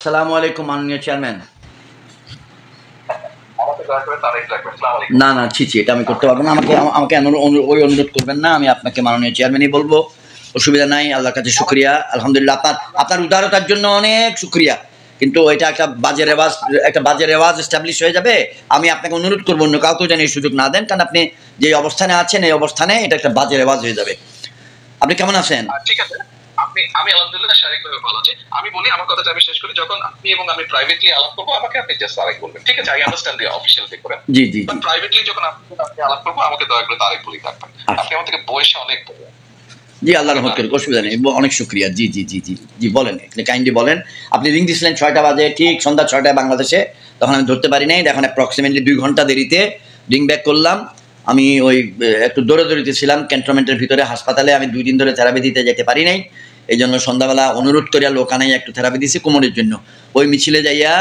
আসসালামু আলাইকুম মাননীয় চেয়ারম্যান। না না ছি এটা আমি করতে পারবো না। আমাকে ওই অনুরোধ করবেন না। আমি আপনাকে মাননীয় চেয়ারম্যানই বলবো, অসুবিধা নাই। আল্লাহর কাছে শুক্রিয়া, আলহামদুলিল্লাহ। আপনার উদারতার জন্য অনেক শুক্রিয়া। কিন্তু এটা একটা বাজে রেওয়াজ এস্টাবলিশ হয়ে যাবে। আমি আপনাকে অনুরোধ করবো অন্য কাউকে যেন এই সুযোগ না দেন, কারণ আপনি যে অবস্থানে আছেন এই অবস্থানে এটা একটা বাজে রেওয়াজ হয়ে যাবে। আপনি কেমন আছেন? ঠিক আছে, আমি আলহামদুলিল্লাহ শারীরিকভাবে ভালো আছি। আমি বলি আমার কথাটা আমি শেষ করি। যখন আপনি এবং আমি প্রাইভেটলি আলাপ করবো, আমাকে আপনি জাস্ট তারেক বলবেন, ঠিক আছে? আই আন্ডারস্ট্যান্ড দিয়ে অফিসিয়ালি করেন। জি জি। প্রাইভেটলি যখন আপনি আলাপ করবো, আমাকে দয়া করে তারেক বলি থাকবেন। আপনি আমার থেকে বয়সে অনেক বড়। জি, আল্লাহ রহমত করে, অসুবিধা নেই, অনেক শুক্রিয়া। জি জি জি জি জি, বলেন, কাইন্ডলি বলেন। আপনি রিং দিয়েছিলেন 6টা বাজে, ঠিক সন্ধ্যা 6টায় বাংলাদেশে। তখন আমি ধরতে পারি নাই। এখন অ্যাপ্রক্সিমেটলি 2 ঘন্টা দেরিতে রিং ব্যাক করলাম। আমি ওই একটু দৌড়াদৌড়িতে ছিলাম ক্যান্টনমেন্টের ভিতরে হাসপাতালে। আমি 2 দিন ধরে থেরাপি দিতে যেতে পারি নাই। এই জন্য সন্ধ্যাবেলা অনুরোধ করিয়া লোক আনাই একটু থেরাপি দিয়েছি কোমরের জন্য। ওই মিছিলে যাইয়া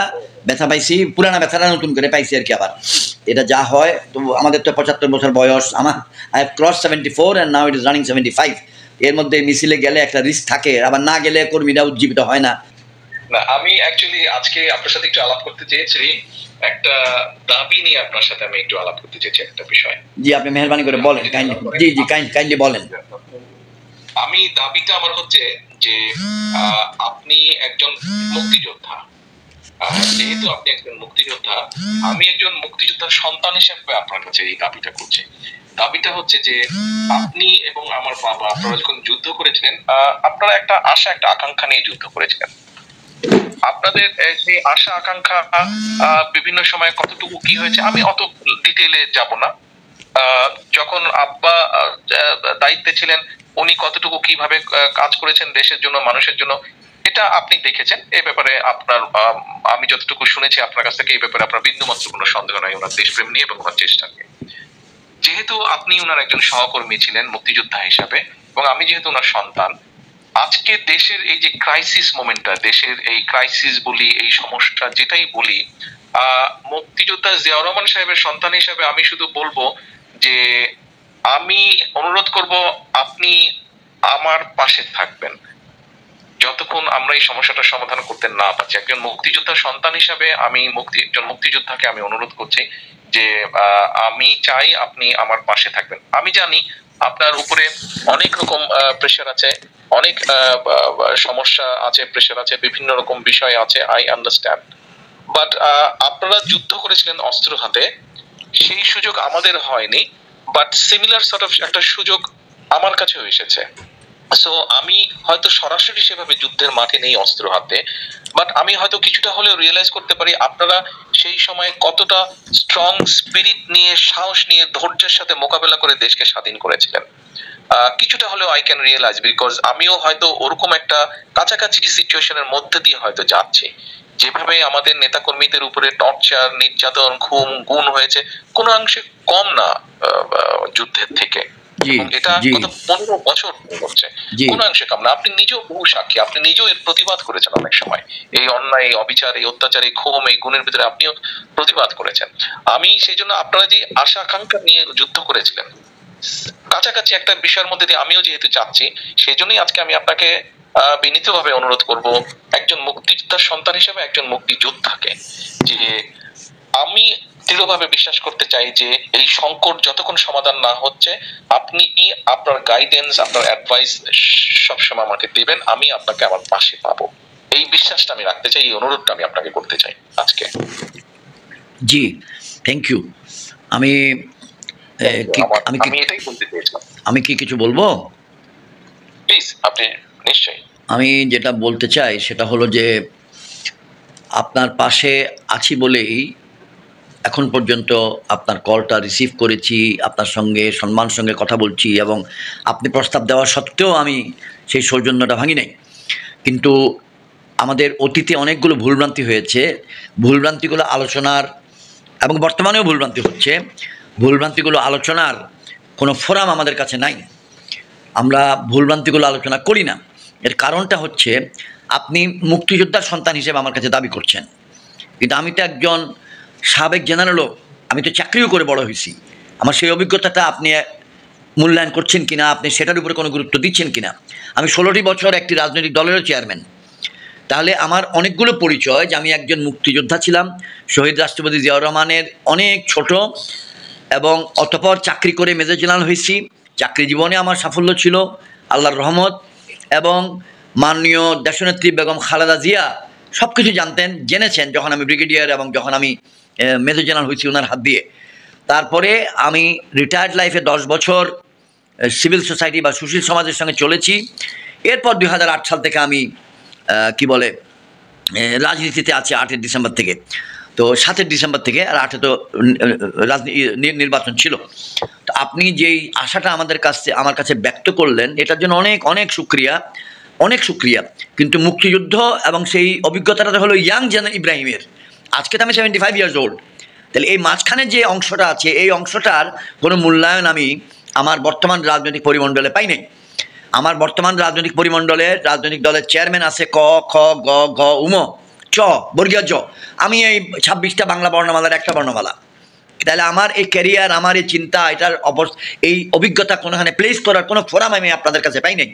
ব্যথা পাইছি, পুরানা ব্যথাটা নতুন করে পাইছি আর কি। আবার এটা যা হয়, তো আমাদের তো 75 বছর বয়স। আমার I have cross 74 and now it is running 75। এর মধ্যে মিছিলে গেলে একটা রিস্ক থাকে, আবার না গেলে কর্মীরা উজ্জীবিত হয় না। আমি অ্যাকচুয়ালি আজকে আপনার সাথে একটু আলাপ করতে চেয়েছি, একটা দাবি নিয়ে আপনার সাথে আমি একটু আলাপ করতে চেয়েছি, একটা বিষয়। জি, আপনি মেহেরবানি করে বলেন, কাইন্ডলি। জি জি, কাইন্ডলি বলেন। আমি দাবিটা আমার হচ্ছে যে আপনি একজন মুক্তিযোদ্ধা। যেহেতু আপনি একজন মুক্তিযোদ্ধা, আমি একজন মুক্তিযোদ্ধার সন্তান হিসেবে আপনার কাছে এই দাবিটা করছি। দাবিটা হচ্ছে যে আপনি এবং আমার বাবা, আপনারা যখন যুদ্ধ করেছিলেন, আপনারা একটা আশা, একটা আকাঙ্ক্ষা নিয়ে যুদ্ধ করেছিলেন। আপনাদের সেই আশা আকাঙ্ক্ষা বিভিন্ন সময় কতটুকু কি হয়েছে আমি অত ডিটেইলে যাব না। যখন আব্বা দায়িত্বে ছিলেন, উনি কতটুকু কিভাবে কাজ করেছেন দেশের জন্য, মানুষের জন্য, এটা আপনি দেখেছেন। এই ব্যাপারে আপনার আমি যতটুকু শুনেছি আপনার কাছ থেকে, এই ব্যাপারে আপনার বিন্দুমাত্র কোনো সন্দেহ নাই ওনার দেশপ্রেম নিয়ে এবং ওনার চেষ্টা নিয়ে। যেহেতু আপনি ওনার একজন সহকর্মী ছিলেন মুক্তিযোদ্ধা হিসাবে, এবং আমি যেহেতু ওনার সন্তান, আজকে দেশের এই যে ক্রাইসিস মোমেন্টটা, দেশের এই ক্রাইসিস বলি, এই সমস্যা যেটাই বলি, মুক্তিযোদ্ধা জিয়াউর রহমান সাহেবের সন্তান হিসাবে আমি শুধু বলবো যে আমি অনুরোধ করব আপনি আমার পাশে থাকবেন যতক্ষণ আমরা এই সমস্যাটার সমাধান করতে না পারছি। একজন মুক্তিযোদ্ধার সন্তান হিসাবে আমি একজন মুক্তিযোদ্ধাকে আমি অনুরোধ করছি যে আমি চাই আপনি আমার পাশে থাকবেন। আমি জানি আপনার উপরে অনেক রকম প্রেশার আছে, অনেক সমস্যা আছে, প্রেশার আছে, বিভিন্ন রকম বিষয় আছে, আই আন্ডারস্ট্যান্ড। বাট আপনারা যুদ্ধ করেছিলেন অস্ত্র হাতে, সেই সুযোগ আমাদের হয়নি, বাট সিমিলার সর্ট অফ একটা সুযোগ আমার কাছেও এসেছে। সো আমি হয়তো সরাসরি সেভাবে যুদ্ধের মাঠে নেই অস্ত্র হাতে, বাট আমি হয়তো কিছুটা হলেও রিয়েলাইজ করতে পারি আপনারা সেই সময় কতটা স্ট্রং স্পিরিট নিয়ে, সাহস নিয়ে, ধৈর্যের সাথে মোকাবেলা করে দেশকে স্বাধীন করেছিলেন। কিছুটা হলেও আই ক্যান রিয়েলাইজ, বিকজ আমিও হয়তো ওরকম একটা কাছাকাছি সিচুয়েশনের মধ্যে দিয়ে হয়তো যাচ্ছি। যেভাবে আমাদের নেতাকর্মীদের উপরে টর্চার, নির্যাতন, খুন, গুণ হয়েছে, কোনো অংশে কম না যুদ্ধের থেকে। এটা গত 15 বছর হচ্ছে, কোন অংশে কম না। আপনি নিজেও বহু সাক্ষী, আপনি নিজেও এর প্রতিবাদ করেছেন অনেক সময়। এই অন্যায়, অবিচার, এই অত্যাচার, এই ক্ষোভ, এই গুণের ভিতরে আপনিও প্রতিবাদ করেছেন। আমি সেই জন্য আপনারা যে আশা আকাঙ্ক্ষা নিয়ে যুদ্ধ করেছিলেন, কাছাকাছি একটা বিষয়ের মধ্যে দিয়ে আমিও যেহেতু চাচ্ছি, সেই জন্যই আজকে আমি আপনাকে বিনীতভাবে অনুরোধ করব, একজন মুক্তিযোদ্ধার সন্তান হিসেবে একজন মুক্তিযোদ্ধাকে, যে আমি দৃঢ়ভাবে বিশ্বাস করতে চাই যে এই সংকট যতক্ষণ সমাধান না হচ্ছে, আপনি আপনার গাইডেন্স, আপনার অ্যাডভাইস সবসময় আমাকে দিবেন, আমি আপনাকে আমার পাশে পাবো। এই বিশ্বাসটা আমি রাখতে চাই, এই অনুরোধটা আমি আপনাকে করতে চাই আজকে। জি, থ্যাংক ইউ। আমি এটাই বলতে চেয়েছিলাম। আমি কি কিছু বলবো? প্লিজ, আপনি নিশ্চয়ই। আমি যেটা বলতে চাই সেটা হলো যে আপনার পাশে আছি বলেই এখন পর্যন্ত আপনার কলটা রিসিভ করেছি, আপনার সঙ্গে সম্মান সঙ্গে কথা বলছি, এবং আপনি প্রস্তাব দেওয়া সত্ত্বেও আমি সেই সৌজন্যটা ভাঙি নাই। কিন্তু আমাদের অতীতে অনেকগুলো ভুলভ্রান্তি হয়েছে। ভুলভ্রান্তিগুলো আলোচনার, এবং বর্তমানেও ভুলভ্রান্তি হচ্ছে, ভুলভ্রান্তিগুলো আলোচনার কোনো ফোরাম আমাদের কাছে নাই। আমরা ভুলভ্রান্তিগুলো আলোচনা করি না। এর কারণটা হচ্ছে আপনি মুক্তিযোদ্ধার সন্তান হিসেবে আমার কাছে দাবি করছেন, কিন্তু আমি তো একজন সাবেক জেনারেলও, আমি তো চাকরিও করে বড় হয়েছি। আমার সেই অভিজ্ঞতাটা আপনি মূল্যায়ন করছেন কিনা, আপনি সেটার উপরে কোনো গুরুত্ব দিচ্ছেন কিনা। আমি 16টি বছর একটি রাজনৈতিক দলেরও চেয়ারম্যান। তাহলে আমার অনেকগুলো পরিচয় যে আমি একজন মুক্তিযোদ্ধা ছিলাম, শহীদ রাষ্ট্রপতি জিয়াউর রহমানের অনেক ছোট, এবং অতঃপর চাকরি করে মেজর জেনারেল হয়েছি। চাকরি জীবনে আমার সাফল্য ছিল আল্লাহর রহমত, এবং মাননীয় দেশনেত্রী বেগম খালেদা জিয়া সব কিছু জেনেছেন যখন আমি ব্রিগেডিয়ার এবং যখন আমি মেজর জেনারেল হয়েছি ওনার হাত দিয়ে। তারপরে আমি রিটায়ার্ড লাইফে 10 বছর সিভিল সোসাইটি বা সুশীল সমাজের সঙ্গে চলেছি। এরপর 2008 সাল থেকে আমি রাজনীতিতে আছি 8 ডিসেম্বর থেকে, তো 7 ডিসেম্বর থেকে, আর 8 তো নির্বাচন ছিল। তো আপনি যেই আশাটা আমার কাছে ব্যক্ত করলেন, এটার জন্য অনেক অনেক শুক্রিয়া, অনেক শুক্রিয়া। কিন্তু মুক্তিযুদ্ধ এবং সেই অভিজ্ঞতাটা হলো ইয়াং ইব্রাহিমের। আজকে তো আমি 75 ইয়ার্স ওল্ড। তাহলে এই মাঝখানে যে অংশটা আছে, এই অংশটার কোনো মূল্যায়ন আমি আমার বর্তমান রাজনৈতিক পরিমণ্ডলে পাই নাই। আমার বর্তমান রাজনৈতিক রাজনৈতিক দলের চেয়ারম্যান আছে ক, খ, গ, ঘ, উম, চ, বর্গীয় জ। আমি এই 26টা বাংলা বর্ণমালার একটা বর্ণমালা। তাহলে আমার এই ক্যারিয়ার, আমার এই চিন্তা, এই অভিজ্ঞতা কোনোখানে প্লেস করার কোনো ফোরাম আমি আপনাদের কাছে পাই নাই।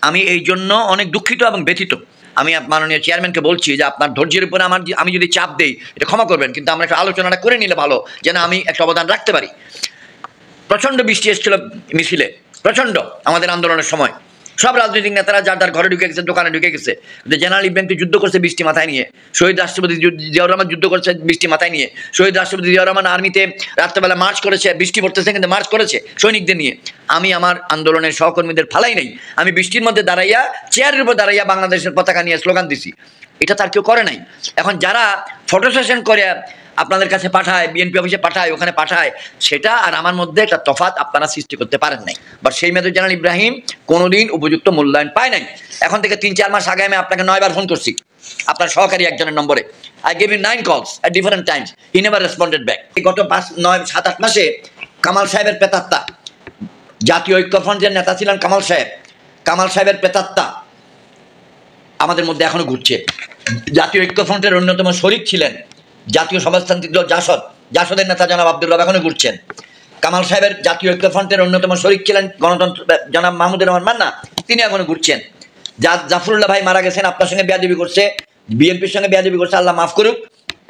আমি এই জন্য অনেক দুঃখিত এবং ব্যথিত। আমি মাননীয় চেয়ারম্যানকে বলছি যে আপনার ধৈর্যের উপরে আমি যদি চাপ দেই এটা ক্ষমা করবেন, কিন্তু আমরা একটা আলোচনাটা করে নিলে ভালো, যেন আমি একটা অবদান রাখতে পারি। প্রচণ্ড বৃষ্টি এসেছিল মিছিলে, প্রচণ্ড, আমাদের আন্দোলনের সময়। সব রাজনৈতিক নেতারা যার ঘরে ঢুকে গেছে, দোকানে ঢুকে গেছে। জেনারেল ইব্রাহিম যুদ্ধ করছে বৃষ্টি মাথায় নিয়ে, শহীদ রাষ্ট্রপতি জিয়াউর রহমান যুদ্ধ করছে বৃষ্টি মাথায় নিয়ে। শহীদ রাষ্ট্রপতি জিয়াউর রহমান আর্মিতে রাত্রেবেলা মার্চ করেছে, বৃষ্টি পড়তেছে কিন্তু মার্চ করেছে সৈনিকদের নিয়ে। আমি আমার আন্দোলনের সহকর্মীদের ফালাই নাই, আমি বৃষ্টির মধ্যে দাঁড়াইয়া, চেয়ারের উপর দাঁড়াইয়া বাংলাদেশের পতাকা নিয়ে স্লোগান দিছি। এটা তার কেউ করে নাই। এখন যারা ফটো সেশন করে আপনাদের কাছে পাঠায়, বিএনপি অফিসে পাঠায়, ওখানে পাঠায়, সেটা আর আমার মধ্যে একটা তফাৎ আপনারা সৃষ্টি করতে পারেন নাই। বাট সেই মেজর জেনারেল ইব্রাহিম কোনোদিন উপযুক্ত মূল্যায়ন পায় নাই। এখন থেকে 3-4 মাস আগে আমি আপনাকে 9 বার ফোন করছি আপনার সহকারী একজনের নম্বরে। I gave you 9 calls at different times. He never responded back. গত 5-9-7-8 মাসে কামাল সাহেবের প্রেতাত্মা, জাতীয় ঐক্যফ্রন্টের নেতা ছিলেন কামাল সাহেব, কামাল সাহেবের প্রেতাত্মা আমাদের মধ্যে এখনো ঘুরছে। জাতীয় ঐক্যফ্রন্টের অন্যতম শরিক ছিলেন জাতীয় সমাজতান্ত্রিক দল জাসদের নেতা জনাব আব্দুল রব এখনো ঘুরছেন। কামাল সাহেবের জাতীয় ঐক্যফ্রন্টের অন্যতম শরিক ছিলেন গণতন্ত্র জনাব মাহমুদুর রহমান মান্না, তিনি এখনো ঘুরছেন। জাফরুল্লাহ ভাই মারা গেছেন, আপনার সঙ্গে বেয়াদবি করছে, বিএনপির সঙ্গে বেয়াদবি করছে, আল্লাহ মাফ করুক,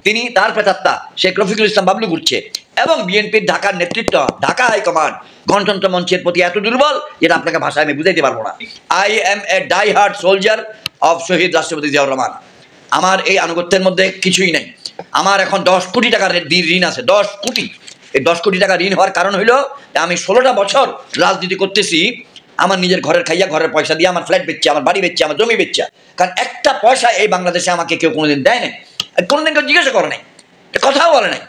তিনি, তার প্রেতাত্মা শেখ রফিকুল ইসলাম বাবলু ঘুরছে। এবং বিএনপির ঢাকার নেতৃত্ব, ঢাকা হাইকমান্ড গণতন্ত্র মঞ্চের প্রতি এত দুর্বল যেটা আপনাকে ভাষায় আমি বুঝাইতে পারবো না। I am a die hard soldier of শহীদ রাষ্ট্রপতি জিয়াউর রহমান। আমার এই আনুগত্যের মধ্যে কিছুই নাই। আমার এখন 10 কোটি টাকার ঋণ আছে, 10 কোটি। এই 10 কোটি টাকা ঋণ হওয়ার কারণ হইল আমি 16টা বছর রাজনীতি করতেছি আমার নিজের ঘরের খাইয়া, ঘরের পয়সা দিয়ে, আমার ফ্ল্যাট বেচছে, আমার বাড়ি বেচছে, আমার জমি বেচছে। কারণ একটা পয়সা এই বাংলাদেশে আমাকে কেউ কোনোদিন দেয় নাই, কোনোদিন কেউ জিজ্ঞাসা করে নাই, কথাও বলে নাই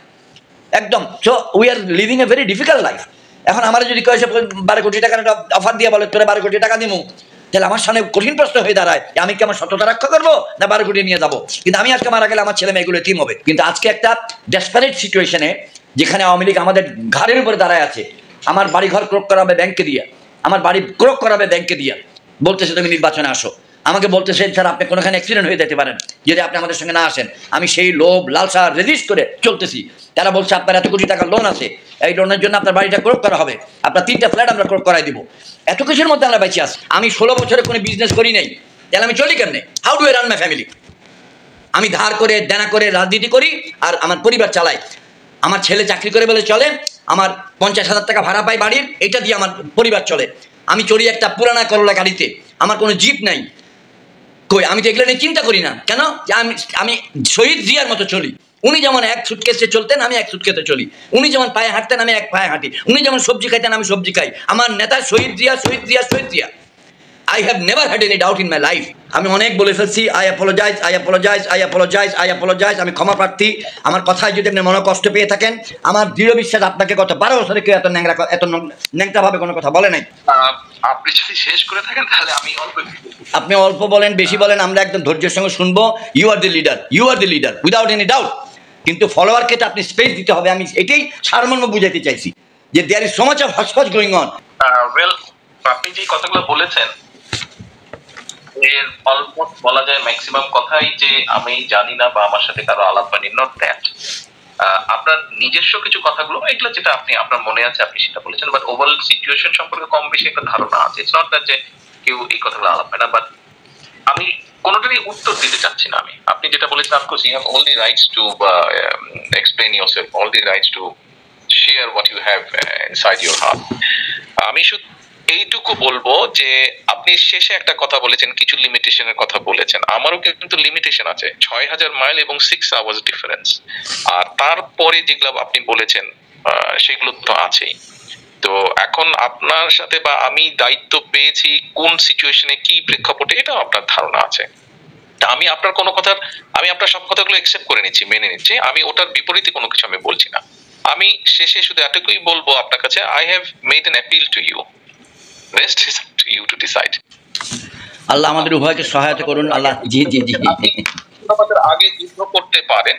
একদম। So we are living a very difficult life. এখন আমার যদি কেউ 12 কোটি টাকার একটা অফার দিয়ে বলে তোরা 12 কোটি টাকা দিমু, তাহলে আমার সামনে কঠিন প্রশ্ন হয়ে দাঁড়ায় আমি কি আমার সততা রক্ষা করবো না 12 কোটি নিয়ে যাবো। কিন্তু আমি আজকে মারা গেলে আমার ছেলে মেয়েগুলো এতিম হবে। কিন্তু আজকে একটা ডেসপারেট সিচুয়েশনে, যেখানে আওয়ামী লীগ আমাদের ঘাড়ের উপরে দাঁড়ায় আছে, আমার বাড়ি ঘর ক্রোক করাবে ব্যাংকে দিয়ে, আমার বাড়ি ক্রোক করাবে ব্যাংকে দিয়ে, বলতেছে তুমি নির্বাচনে আসো। আমাকে বলতেছে স্যার আপনি কোনোখানে অ্যাক্সিডেন্ট হয়ে যেতে পারেন যদি আপনি আমাদের সঙ্গে না আসেন। আমি সেই লোভ লালসা রেজিস্ট করে চলতেছি। তারা বলছে আপনার এত কোটি টাকার লোন আছে, এই লোনের জন্য আপনার বাড়িটা ক্রোক করা হবে, আপনার 3টা ফ্ল্যাট আমরা ক্রোক করাই দিব। এত কিছুর মধ্যে আমরা বেঁচে আছি। আমি 16 বছরে কোনো বিজনেস করি নাই, তাহলে আমি চলি কেমনে? How do I run my family? আমি ধার করে দেনা করে রাজনীতি করি আর আমার পরিবার চালাই। আমার ছেলে চাকরি করে বলে চলে, আমার 50,000 টাকা ভাড়া পাই বাড়ির, এটা দিয়ে আমার পরিবার চলে। আমি চড়ি একটা পুরানা করলা গাড়িতে, আমার কোনো জিপ নাই। কই, আমি তো এগুলো নিয়ে চিন্তা করি না। কেন? আমি শহীদ জিয়ার মতো চলি। উনি যেমন এক সুটকেসে চলতেন, আমি এক সুটকেসে চলি। উনি যেমন পায়ে হাঁটতেন, আমি এক পায়ে হাঁটি। উনি যেমন সবজি খাইতেন, আমি সবজি খাই। আমার নেতা শহীদ জিয়া, শহীদ জিয়া, শহীদ Zia. I have never had any doubt in my life. আমি অনেক বলে ফেলছি, I apologise, I apologise, I apologise, I apologise. আমি ক্ষমা প্রার্থী। আমার কথায় যদি আপনি মনে কষ্ট পেয়ে থাকেন, আমার দৃঢ় বিশ্বাস আপনাকে গত 12 বছরে কেউ এত ন্যাংটা ভাবে কোনো কথা বলে নাই। আপনি যদি শেষ করে থাকেন তাহলে আমি আপনি অল্প বলেন, বেশি বলেন, আমরা একদম ধৈর্যের সঙ্গে শুনবো। You are the leader without any doubt. কিন্তু ফলোয়ারকে তো আপনি স্পেস দিতে হবে। আমি এটাই সারমর্ম বুঝাইতে চাইছি যে there is so much of hotchpotch going on. Well, আপনি যে কথাগুলো বলেছেন এর অলমোস্ট বলা যায় ম্যাক্সিমাম কথাই যে আমি জানি না বা আমার সাথে কারো আলাপ হয়নি, নট দ্যাট। আপনার নিজস্ব কিছু কথাগুলো এগুলো যেটা আপনি আপনার মনে আছে আপনি সেটা বলেছেন, বাট ওভারঅল সিচুয়েশন সম্পর্কে কম বেশি একটা ধারণা আছে। ইটস নট দ্যাট যে কেউ এই কথাগুলো আলাপ হয় না। বাট আমি কোনোটারই উত্তর দিতে চাচ্ছি না আমি। আপনি যেটা বলেছেন, of course you have all the rights to explain yourself, all the rights to share what you have inside your heart. আমি শুধু এইটুকু বলবো যে আপনি শেষে একটা কথা বলেছেন, কিছু লিমিটেশনের কথা বলেছেন। আমারও কিন্তু লিমিটেশন আছে, 6,000 মাইল এবং 6 আওয়ার্স ডিফারেন্স। আর তারপরে যেগুলো আপনি বলেছেন সেগুলো তো আছেই। তো এখন আপনার সাথে বা আমি দায়িত্ব পেয়েছি কোন সিচুয়েশনে কি প্রেক্ষাপটে, এটাও আপনার ধারণা আছে। তা আমি আপনার কোনো কথার, আমি আপনার সব কথাগুলো একসেপ্ট করে নিচ্ছি, মেনে নিচ্ছি। আমি ওটার বিপরীতে কোনো কিছু আমি বলছি না। আমি শেষে শুধু এতটুকুই বলবো আপনার কাছে, I have made an appeal to you, rest is up to you to decide. আল্লাহ আমাদের উভয়কে সহায়তা করুন। আল্লাহ, জি জি জি। আমাদের আগে যুদ্ধ করতে পারেন,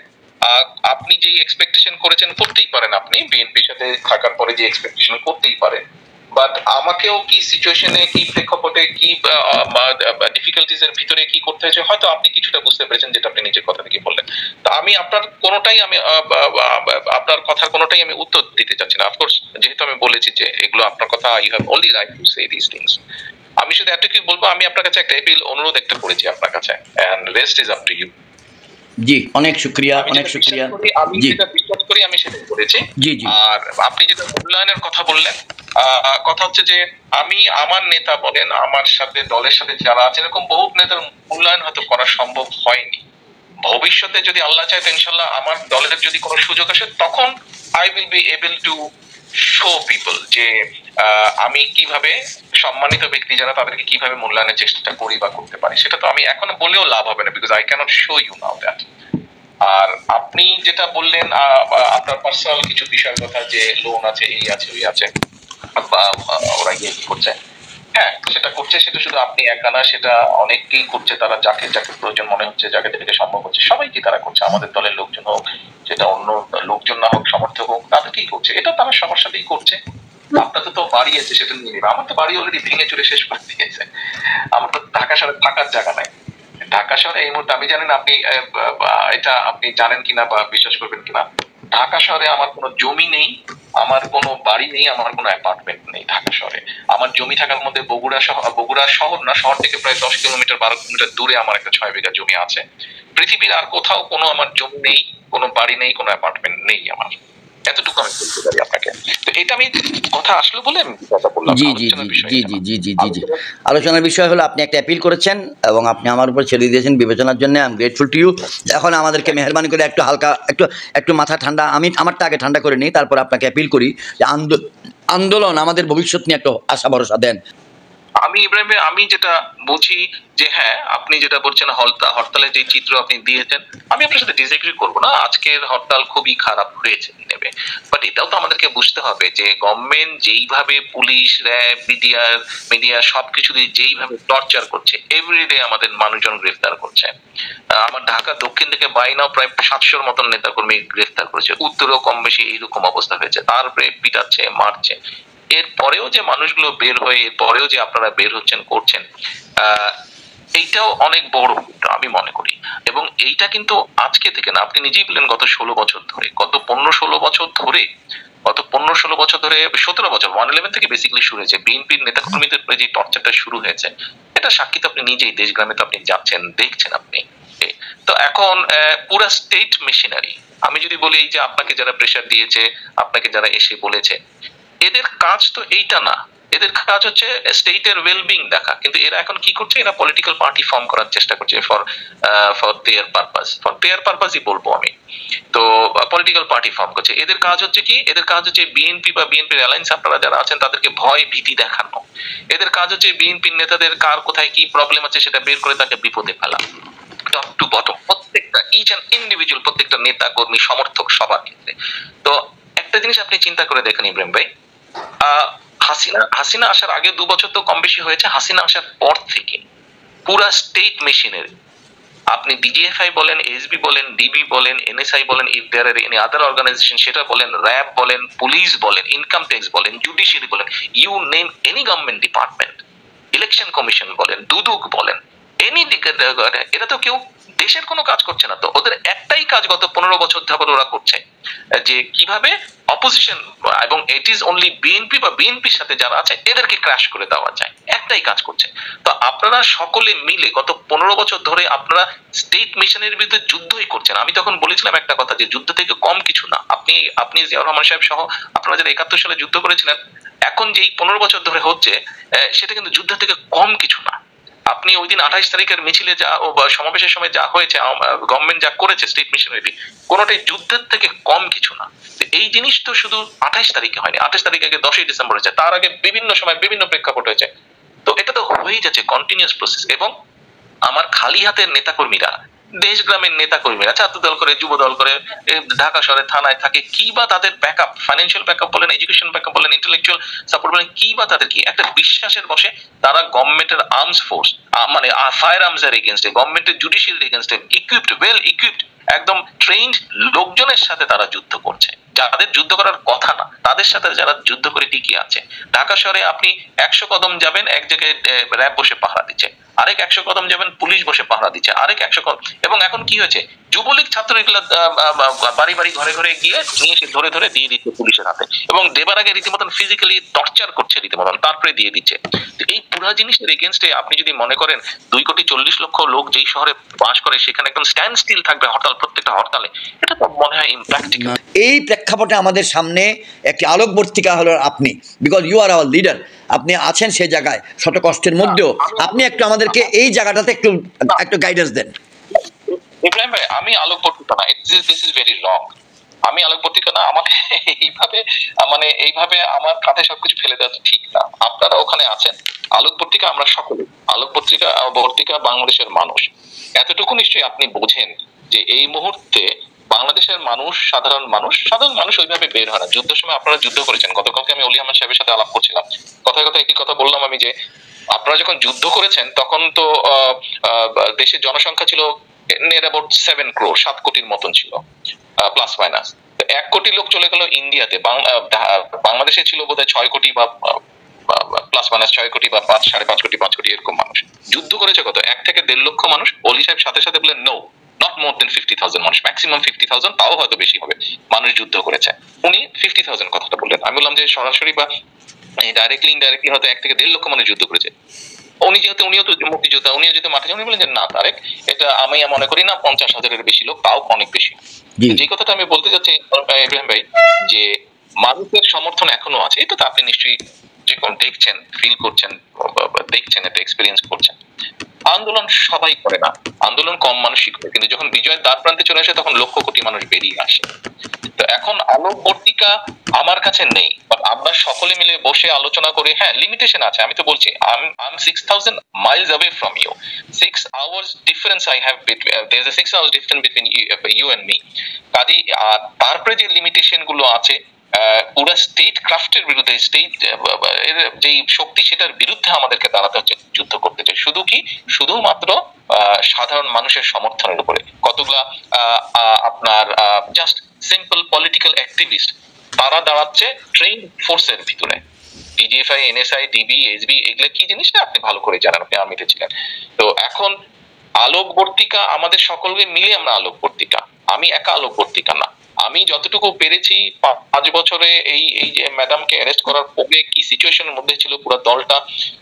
আপনি যে এক্সপেকটেশন করেছেন করতেই পারেন, আপনি বিএনপির সাথে থাকার পরে যে এক্সপেকটেশন করতেই পারেন, বাট আমাকেও কি সিচুয়েশনে, কি প্রেক্ষাপটে, কি ডিফিকাল্টিজ এর ভিতরে কি করতে হয়েছে হয়তো আপনি কিছুটা বুঝতে পেরেছেন, যেটা আপনি নিজের কথা থেকে বললেন। তো আমি আপনার কোনোটাই, আমি আপনার কথার কোনোটাই আমি উত্তর দিতে চাচ্ছি না। অফকোর্স যেহেতু আমি বলেছি যে এগুলো আপনার কথা, you have only right to say this things. আমি শুধু এতটুকুই বলবো, আমি আপনার কাছে একটা অ্যাপিল, অনুরোধ একটা করেছি আপনার কাছে, and rest is up to you. জি, অনেক শুকরিয়া, অনেক শুকরিয়া। আমি যেটা বিশ্বাস করি আমি সেটাই করেছি। জি জি। আর আপনি যেটা মূল্যায়নের কথা বললেন, কথা হচ্ছে যে আমি, আমার নেতা বলেন, আমার সাথে দলের সাথে যারা আছে, এরকম বহু নেতার মূল্যায়ন হয়তো করা সম্ভব হয়নি। ভবিষ্যতে যদি আল্লাহ চায়, ইনশাল্লাহ আমার দলের যদি কোনো সুযোগ আসে, তখন I will be able to show people যে আমি কিভাবে সম্মানিত ব্যক্তি যারা, তাদেরকে কিভাবে মূল্যায়নের চেষ্টা করি বা করতে পারি। সেটা তো আমি এখনো বলেও লাভ হবে না, because I can't show you now that. আর আপনি যেটা বললেন আপনার পার্সোনাল কিছু বিষয়ের কথা, যে লোন আছে, এই আছে, ওই আছে, বা ওরা গিয়ে কি করছে, হ্যাঁ সেটা করছে, সেটা শুধু আপনি একা না, সেটা অনেকেই করছে। তারা যাকে যাকে প্রয়োজন মনে হচ্ছে, যাকে থেকে সম্ভব হচ্ছে, সবাইকে তারা করছে। আমাদের দলের লোকজন হোক, সেটা অন্য লোকজন না হোক, সমর্থক হোক, তাদেরকেই করছে। এটা তারা সবার সাথেই করছে। আপনার তো বাড়ি আছে, সেটা নিয়ে নেবে। আমার তো বাড়ি অলরেডি ভেঙে চুরে শেষ করে দিয়েছে। আমার তো ঢাকা শহরে থাকার জায়গা নাই। ঢাকা শহরে এই মুহূর্তে, আমি জানেন আপনি এটা আপনি জানেন কিনা বা বিশ্বাস করবেন কিনা, ঢাকা শহরে আমার কোনো জমি নেই, আমার কোনো বাড়ি নেই, আমার কোনো অ্যাপার্টমেন্ট নেই ঢাকা শহরে। আমার জমি থাকার মধ্যে বগুড়া শহর না, শহর থেকে প্রায় 10 কিলোমিটার 12 কিলোমিটার দূরে আমার একটা 6 বিঘা জমি আছে। পৃথিবীর আর কোথাও কোনো আমার জমি নেই, কোনো বাড়ি নেই, কোনো অ্যাপার্টমেন্ট নেই আমার। এতটুকু আমি বলতে পারি আপনাকে। তো এটা আমি কথা আসলে বলে আমি কথা বললাম। জি জি জি জি জি জি জি জি জি। আলোচনার বিষয় হলো আপনি একটা অ্যাপিল করেছেন এবং আপনি আমার উপর ছেড়ে দিয়েছেন বিবেচনার জন্য। I am grateful to you. এখন আমাদেরকে মেহরবানি করে একটু হালকা, একটু মাথা ঠান্ডা, আমি আমারটা আগে ঠান্ডা করে নিই, তারপর আপনাকে অ্যাপিল করি যে আন্দোলন আমাদের ভবিষ্যৎ নিয়ে একটু আশা ভরসা দেন। আমি ইব্রাহিম ভাই, আমি যেটা বুঝি যে হ্যাঁ, আপনি যেটা বলছেন হরতালের যে চিত্র আপনি দিয়েছেন, আমি আপনার সাথে ডিসএগ্রি করবো না। আজকের হরতাল খুবই খারাপ হয়েছে নেবে, বাট এটাও তো আমাদেরকে বুঝতে হবে যে গভর্নমেন্ট যেইভাবে পুলিশ, র্যাব, মিডিয়া সবকিছু দিয়ে যেইভাবে টর্চার করছে, এভরিডে আমাদের মানুষজন গ্রেফতার করছে। আমার ঢাকা দক্ষিণ থেকে বাইনাও প্রায় 700-র মতন নেতাকর্মী গ্রেফতার করেছে, উত্তরেও কম বেশি এইরকম অবস্থা হয়েছে। তারপরে পিটাচ্ছে, মারছে। এর পরেও যে মানুষগুলো বের হয়ে, এর পরেও যে আপনারা বের হচ্ছেন, করছেন, এইটাও অনেক বড় আমি মনে করি। এবং এইটা কিন্তু আজকে থেকে না, আপনি নিজেই বললেন গত 16 বছর ধরে, গত 15-16 বছর ধরে, 17 বছর 111 থেকে বেসিক্যালি শুরু হয়েছে। বিএনপির নেতাকর্মীদের উপরে যে টর্চারটা শুরু হয়েছে, এটা সাক্ষী তো আপনি নিজেই, দেশগ্রামে তো আপনি যাচ্ছেন, দেখছেন আপনি। তো এখন পুরা স্টেট মেশিনারি, আমি যদি বলি এই যে আপনাকে যারা প্রেসার দিয়েছে, আপনাকে যারা এসে বলেছে, এদের কাজ তো এইটা না। এদের কাজ হচ্ছে স্টেটের ওয়েলবিং দেখা। কিন্তু এরা এখন কি করছে, এরা পলিটিক্যাল পার্টি ফর্ম করার চেষ্টা করছে ফর দেয়ার পারপাসই বলবো আমি। তো পলিটিক্যাল পার্টি ফর্ম করছে। এদের কাজ হচ্ছে কি, এদের কাজ হচ্ছে বিএনপি বা বিএনপির অ্যালায়েন্স আপনারা যারা আছেন তাদেরকে ভয় ভীতি দেখানো। এদের কাজ হচ্ছে বিএনপির নেতাদের কার কোথায় কি প্রবলেম আছে সেটা বের করে তাকে বিপদে ফেলা। টপ টু বটম প্রত্যেকটা ইচ অ্যান্ড ইন্ডিভিজুয়াল, প্রত্যেকটা নেতা কর্মী সমর্থক সবার ক্ষেত্রে। তো একটা জিনিস আপনি চিন্তা করে দেখেন ইব্রাহিম ভাই, হাসিনা আসার আগে 2 বছর তো কম বেশি হয়েছে, হাসিনা আসার পর থেকে পুরা স্টেট মেশিনারি, আপনি ডিজিএফআই বলেন, এসবি বলেন, ডিবি বলেন, এনএসআই বলেন, if there are any other organisation সেটা বলেন, র্যাব বলেন, পুলিশ বলেন, ইনকাম ট্যাক্স বলেন, জুডিশিয়ারি বলেন, you name any government department, election commission বলেন, দুদক বলেন, এনি দিকে, এরা তো কেউ দেশের কোনো কাজ করছে না। তো ওদের একটাই কাজ গত 15 বছর ধরে ওরা করছে, যে কিভাবে অপোজিশন এবং ইট ইজ অনলি বিএনপি বা বিএনপির সাথে যারা আছে এদেরকে ক্র্যাশ করে দেওয়া যায়, একটাই কাজ করছে। তো আপনারা সকলে মিলে গত 15 বছর ধরে আপনারা স্টেট মিশনের বিরুদ্ধে যুদ্ধই করছেন। আমি তখন বলেছিলাম একটা কথা যে যুদ্ধ থেকে কম কিছু না। আপনি জিয়াউর রহমান সাহেব সহ আপনারা যারা 71 সালে যুদ্ধ করেছিলেন, এখন যে 15 বছর ধরে হচ্ছে সেটা কিন্তু যুদ্ধ থেকে কম কিছু না। আপনি ওই দিন 28 তারিখের মিছিলে যা সমাবেশের সময় যা হয়েছে, গভর্নমেন্ট যা করেছে স্টেট মিশনারি, কোনোটাই যুদ্ধের থেকে কম কিছু না। এই জিনিস তো শুধু 28 তারিখে হয়নি, 28 তারিখ আগে 10ই ডিসেম্বর হয়েছে, তার আগে বিভিন্ন সময় বিভিন্ন প্রেক্ষাপট হয়েছে। তো এটা তো হয়েই যাচ্ছে কন্টিনিউয়াস প্রসেস। এবং আমার খালি হাতের নেতাকর্মীরা, দেশ গ্রামের নেতাকর্মীরা ছাত্র দল করে, যুব দল করে, ঢাকা শহরে থানায় থাকে, কি বা তাদের ব্যাকআপ, ফাইন্যান্সিয়াল ব্যাকআপ বলেন, এডুকেশন ব্যাকআপ বলেন, ইন্টেলেকচুয়াল সাপোর্ট বলেন, কি বা তাদের কি একটা বিশ্বাসের বসে তারা গভর্নমেন্টের আর্মস ফোর্স, মানে ফায়ার আর্মস এর এগেইনস্টে, গভর্নমেন্টের জুডিশিয়াল এগেইনস্টে ইকুইপড, ওয়েল ইকুইপড, একদম ট্রেইনড লোকজনের সাথে তারা যুদ্ধ করছে, যাদের যুদ্ধ করার কথা না তাদের সাথে যারা যুদ্ধ করে টিকে আছে। ঢাকা শহরে আপনি 100 কদম যাবেন, এক জায়গায় র্যাব বসে পাহারা দিচ্ছে, আরেক 100 কদম যাবেন পুলিশ বসে পাহারা দিচ্ছে, আরেক 100 কদম। এবং এখন কি হয়েছে, যুবলীগ ছাত্র এগুলা বাড়ি বাড়ি ঘরে ঘরে গিয়ে নিয়ে এসে ধরে ধরে দিয়ে দিচ্ছে পুলিশের হাতে, এবং দেবার আগে রীতিমতন ফিজিক্যালি টর্চার করছে রীতিমতন, তারপরে দিয়ে দিচ্ছে। এই পুরো জিনিসের এগেইনস্টে আপনি যদি মনে করেন 2,40,00,000 লোক যেই শহরে বাস করে সেখানে একদম স্ট্যান্ড স্টিল থাকবে হরতাল, প্রত্যেকটা হরতালে, এটা তো মনে হয় ইমপ্র্যাকটিক্যাল। এই প্রেক্ষাপটে আমাদের সামনে একটি আলোকবর্তিকা হলো আপনি, because you are our leader. আপনি আছেন সেই জায়গায় শত কষ্টের মধ্যেও, আপনি একটু আমাদেরকে এই জায়গাটাতে একটু গাইডেন্স দেন। ইব্রাহিম ভাই, আমি আলোকবর্তিকা না, দিস ইজ ভেরি রং। আমি আলোকবর্তিকা না, আমাকে এইভাবে মানে এইভাবে আমার কাঁধে সবকিছু ফেলে দেওয়া ঠিক না। আপনারা ওখানে আছেন, আলোকবর্তিকা আমরা সকলে, আলোকবর্তিকা বাংলাদেশের মানুষ। এতটুকু নিশ্চয়ই আপনি বোঝেন যে এই মুহূর্তে বাংলাদেশের মানুষ, সাধারণ মানুষ ওইভাবে বের হয় না। যুদ্ধের সময় আপনারা যুদ্ধ করেছেন। গতকালকে আমি অলি আহমেদ সাহেবের সাথে আলাপ করছিলাম, কথায় কথায় একই কথা বললাম আমি যে আপনারা যখন যুদ্ধ করেছেন তখন তো দেশের জনসংখ্যা ছিল নিয়ার অ্যাবাউট 7 crore, 7 কোটির মতন ছিল প্লাস মাইনাস। 1 কোটি লোক চলে গেল ইন্ডিয়াতে, বাংলাদেশে ছিল বোধহয় 6 কোটি বা প্লাস মাইনাস 6 কোটি বা 5.5 কোটি, 5 কোটি এরকম মানুষ। যুদ্ধ করেছে কত, 1 থেকে 1.5 লক্ষ মানুষ। অলি সাহেব সাথে সাথে বললেন নো, নট মোর দেন 50,000 মানুষ, ম্যাক্সিমাম 50,000, তাও হয়তো বেশি হবে, মানুষ যুদ্ধ করেছে। উনি 50,000 কথাটা বললেন। আমি বললাম যে সরাসরি বা ডাইরেক্টলি ইনডাইরেক্টলি হয়তো 1 থেকে 1.5 লক্ষ মানুষ যুদ্ধ করেছে। উনিও তো মুক্তিযোদ্ধা, উনিও যেহেতু মাঠে, উনি বলেন যে না তারেক, এটা আমি মনে করি না 50,000-এর বেশি লোক, তাও অনেক বেশি। যে কথাটা আমি বলতে চাচ্ছি ইব্রাহিম ভাই, যে মানুষের সমর্থন এখনো আছে, এটা তো আপনি নিশ্চয়ই দেখছেন, ফিল করছেন, দেখছেন, এটা এক্সপেরিয়েন্স করছেন। আন্দোলন সবাই করে না, আন্দোলন কম মানুষই করে, কিন্তু যখন বিজয়ের দ্বার প্রান্তে চলে আসে তখন লক্ষ কোটি মানুষ বেরিয়ে আসে। তো এখন আলোকবর্তিকা আমার কাছে নেই, আমরা সকলে মিলে বসে আলোচনা করে, হ্যাঁ লিমিটেশন আছে, আমি তো বলছি I am 6,000 miles away from you, 6 hours difference I have between, there's a 6 hours difference between you and me। কাজেই তারপরে যে লিমিটেশন গুলো আছে, পুরো স্টেট ক্রাফটের বিরুদ্ধে, স্টেট এর যে শক্তি সেটার বিরুদ্ধে আমাদেরকে দাঁড়াতে হচ্ছে, যুদ্ধ করতে হচ্ছে। শুধুমাত্র সাধারণ মানুষের সমর্থনের উপরে। কতগুলা আপনার জাস্ট সিম্পল পলিটিক্যাল অ্যাক্টিভিস্ট, তারা দাঁড়াচ্ছে ট্রেন ফোর্সের ভিতরে, ডিজিএফআই, এনএসআই, ডিবি, এসবি, এগুলো কি জিনিস না আপনি ভালো করে জানেন, আপনি আর্মিতে ছিলেন। তো এখন আলোকবর্তিকা আমাদের সকলকে মিলে আমরা আলোকবর্তিকা, আমি একা আলোকবর্তিকা না। আমি যতটুকু পেরেছি 5 বছরে এই যে ম্যাডামকে অ্যারেস্ট করার পরে কি সিচুয়েশনের মধ্যে ছিল পুরো দলটা,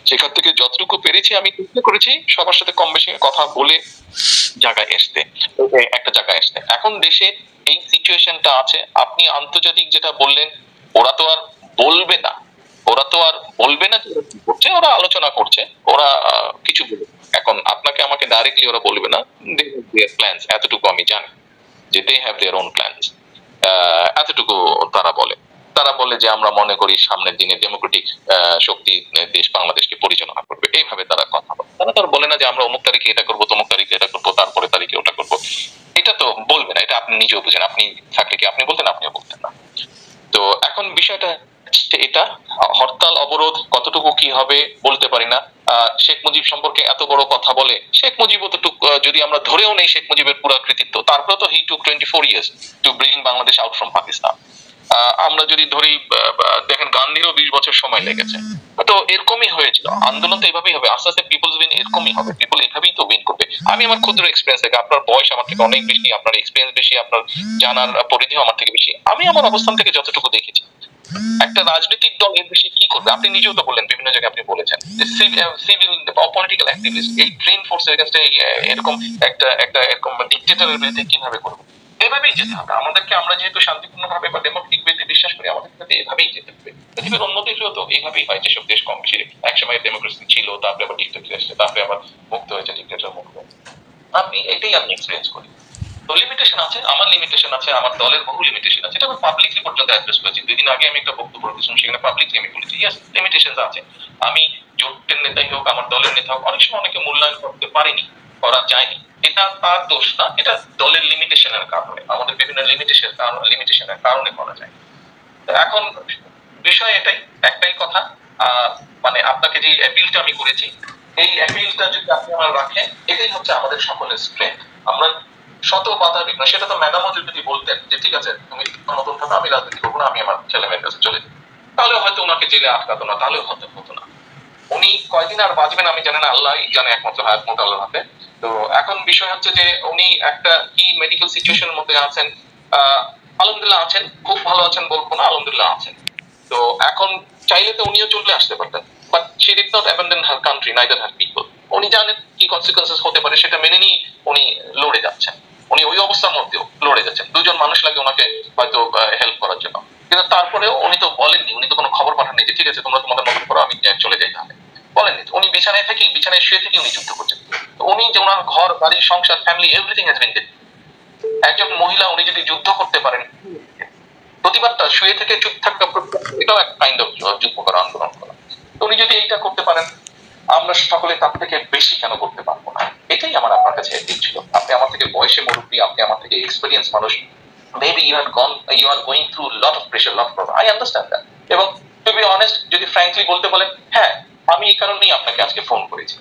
সেখান থেকে যতটুকু পেরেছি আমি চেষ্টা করেছি সবার সাথে কম বেশি কথা বলে একটা জায়গায় আসতে। এখন দেশে এই সিচুয়েশনটা আছে, আপনি আন্তর্জাতিক যেটা বললেন, ওরা তো আর বলবে না, করছে, ওরা আলোচনা করছে, ওরা কিছু বলবে। এখন আপনাকে আমাকে ডাইরেক্টলি ওরা বলবে না, দে হ্যাভ देयर প্ল্যানস, এতটুকু আমি জানি যে they have their own plans. এতটুকু তারা বলে যে আমরা মনে করি সামনের দিনে ডেমোক্রেটিক শক্তি দেশ বাংলাদেশকে পরিচালনা করবে, এইভাবে তারা কথা বলে। তারা বলে না যে আমরা অমুক তারিখে এটা করবো, তমুক তারিখে এটা করবো, তারপরে তারিখে ওটা করবো, এটা তো বলবে না। এটা আপনি নিজেও বুঝেন, আপনি থাকলে কি আপনি বলতেন? আপনিও বলতেন না। তো এখন বিষয়টা এটা, হরতাল অবরোধ কতটুকু কি হবে বলতে পারি না। শেখ মুজিব সম্পর্কে এত বড় কথা বলে, শেখ মুজিব যদি আমরা ধরেও নেই শেখ মুজিবের পুরো কৃতিত্ব, তারপরে তো হি টুক 24 years to bring Bangladesh out from Pakistan. আমরা যদি ধরি দেখেন গান্ধীরও 20 বছর সময় লেগেছে, তো এরকমই হয়েছিল। আন্দোলন তো এভাবেই হবে, আস্তে আস্তে পিপলস উইন এরকমই হবে, পিপল এভাবেই তো উইন করবে। আমি আমার ক্ষুদ্র এক্সপিরিয়েন্স থেকে, আপনার বয়স আমার থেকে অনেক বেশি, আপনার এক্সপিরিয়েন্স বেশি, আপনার জানার পরিধিও আমার থেকে বেশি, আমি আমার অবস্থান থেকে যতটুকু দেখেছি, একটা রাজনৈতিক দল এর বেশি কি করবে? আপনি নিজেও তো বললেন, বিভিন্ন জায়গায় আপনি বলেছেন যে সিভিল পলিটিক্যাল অ্যাক্টিভিস্ট এই ট্রেন ফোর্স এগেইনস্ট এরকম একটা এরকম ডিক্টেটরের বিরুদ্ধে কিভাবে করবে? এভাবেই যেতে হবে আমাদেরকে। আমরা যেহেতু শান্তিপূর্ণ ভাবে বা ডেমোক্রেটিক ওয়েতে বিশ্বাস করি, আমাদের ক্ষেত্রে এভাবেই যেতে হবে। পৃথিবীর অন্য দেশেও তো এইভাবেই হয়, যেসব দেশ কম বেশি একসময় ডেমোক্রেসি ছিল, তারপরে আবার ডিক্টেটর এসেছে, তারপরে আবার মুক্ত হয়েছে, ডিক্টেটর মুক্ত। এটাই আমি এক্সপিরিয়েন্স করি। তো লিমিটেশন আছে, আমার লিমিটেশন আছে, আমার দলের বহু লিমিটেশন আছে, এটা আমি পাবলিকলি পর্যন্ত অ্যাড্রেস করেছি। 2 দিন আগে আমি একটা বক্তব্য রেখেছিলাম, সেখানে পাবলিকলি আমি বলেছি ইয়েস লিমিটেশন আছে। আমি জোটের নেতাই হোক, আমার দলের নেতা হোক, অনেক সময় অনেকে মূল্যায়ন করতে পারিনি, করা যায়নি, এটা তার দোষ না, এটা দলের লিমিটেশনের কারণে, আমাদের বিভিন্ন লিমিটেশনের কারণে করা যায়। এখন বিষয় এটাই, একটাই কথা, মানে আপনাকে যে অ্যাপিলটা আমি করেছি, এই অ্যাপিলটা যদি আপনি আমার রাখেন, এটাই হচ্ছে আমাদের সকলের স্ট্রেংথ। আমরা শত বাধা বিঘ্ন, সেটা তো ম্যাডামও যদি বলতেন যে ঠিক আছে তুমি নতুন থাকো, আমি রাজনীতি করবো না, আমি আমার ছেলে মেয়ের কাছে চলে যাই, তাহলে হয়তো ওনাকে জেলে আটকাতো না, তাহলে হতো না। উনি কয়দিন আর বাঁচবেন আমি জানি না, আল্লাহ জানে, একমাত্র হায়াত মত আল্লাহর হাতে। তো এখন বিষয় হচ্ছে যে উনি একটা কি মেডিকেল সিচুয়েশনের মধ্যে আছেন, আলহামদুলিল্লাহ আছেন, খুব ভালো আছেন বলবো না, আলহামদুলিল্লাহ আছেন। তো এখন চাইলে তো উনিও চলে আসতে পারতেন, but she did not abandon her country, neither her people. উনি জানেন কি কনসিকুয়েন্সেস হতে পারে, সেটা মেনে নিয়ে উনি লড়ে যাচ্ছেন। উনি ওই অবস্থার মধ্যেও লড়ে যাচ্ছেন, 2 জন মানুষ লাগে ওনাকে হয়তো হেল্প করার জন্য, কিন্তু তারপরেও উনি তো বলেননি, উনি তো কোনো খবর পাঠাননি যে ঠিক আছে তোমরা তোমাদের মতন করো, আমি চলে যাই। তাহলে বলেননি, উনি বিছানায় শুয়ে থেকে উনি যুদ্ধ করছেন। উনি যে ওনার ঘর বাড়ি সংসার family everything has been dead. একজন মহিলা উনি যদি যুদ্ধ করতে পারেন, প্রতিবাদটা শুয়ে থেকে চুপ থাকা, এটাও এক কাইন্ড অফ যুদ্ধ করা, আন্দোলন করা। উনি যদি এইটা করতে পারেন, আমরা সকলে তার থেকে বেশি কেন করতে পারবো না? এটাই আমার আপনার কাছে এপিল ছিল। আপনি আমার থেকে বয়সে মুরব্বী, আপনি আমার থেকে এক্সপেরিয়েন্স মানুষ, maybe you are going through lot of pressure, lot of problem, I understand that. এবং টু বি অনেস্ট, যদি ফ্র্যাঙ্কলি বলতে বলেন, হ্যাঁ আমি এই কারণেই আপনাকে আজকে ফোন করেছি,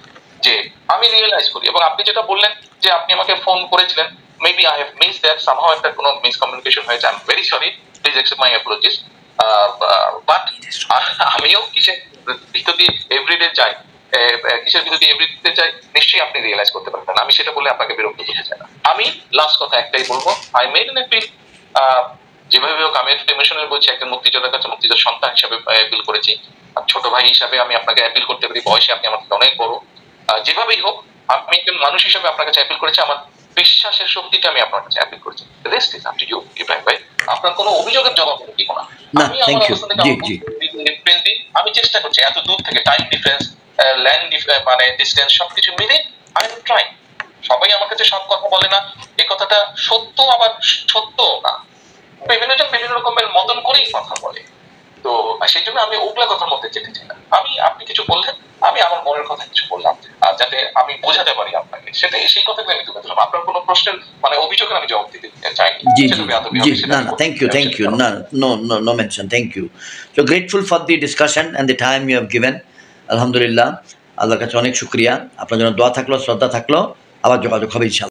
যে আমি রিয়েলাইজ করি, এবং আপনি যেটা বললেন যে আপনি আমাকে ফোন করেছিলেন, maybe I have miss that, somehow একটা কোনো মিসকমিউনিকেশন হয়েছে, I am very sorry, please accept my apologies. But আমিও কিসের ভিতর দিয়ে এভরিডে যাই, কিসের ভিতর দিয়ে এভরিডে যাই, নিশ্চয়ই আপনি রিয়েলাইজ করতে পারবেন। আমি সেটা বলে আপনাকে বিরক্ত করতে চাই না। আমি লাস্ট কথা একটাই বলবো, আই মেড এন অ্যাপিল। যেভাবে হোক আমি একটা ইমোশনাল বলছি, একজন মুক্তিযোদ্ধার কাছে, মুক্তিযোদ্ধার সন্তান হিসাবে অ্যাপিল করেছি, ছোট ভাই হিসাবে আমি আপনাকে অ্যাপিল করতে পারি, বয়সে আপনি আমার থেকে অনেক বড়, যেভাবেই হোক আমি একজন মানুষ হিসাবে আপনার কাছে অ্যাপিল করেছি, আমার বিশ্বাসের শক্তিতে আমি আপনার কাছে অ্যাপিল করেছি। Rest is up to you Ibrahim ভাই, আপনার কোনো অভিযোগের জবাব দিব না। আমি আমার অবস্থান থেকে আমি চেষ্টা করছি, এত দূর থেকে টাইম ডিফারেন্স, ল্যান্ড মানে ডিস্টেন্স সবকিছু মিলে আই এম ট্রাইং। সবাই আমার কাছে সব কথা বলে না, এই কথাটা সত্য আবার সত্য না, বিভিন্ন জন বিভিন্ন রকমের মতন করেই কথা বলে। তো সেই জন্য আমি ওগুলা কথার মধ্যে যেতে চাই না। আপনি কিছু বললেন, আমি আমার মনের কথা কিছু বললাম, আর যাতে আমি বোঝাতে পারি আপনাকে, সেটাই, সেই কথাগুলো আমি তুলে ধরলাম। আপনার কোনো প্রশ্নের মানে অভিযোগের আমি জবাব দিতে চাইনি। No, thank you. No mention. Thank you. So grateful for the discussion and the time you have given. Alhamdulillah, আল্লাহর কাছে অনেক শুকরিয়া। আপনার জন্য দোয়া থাকলো, শ্রদ্ধা থাকলো, আবার যোগাযোগ হবে ইনশাআল্লাহ।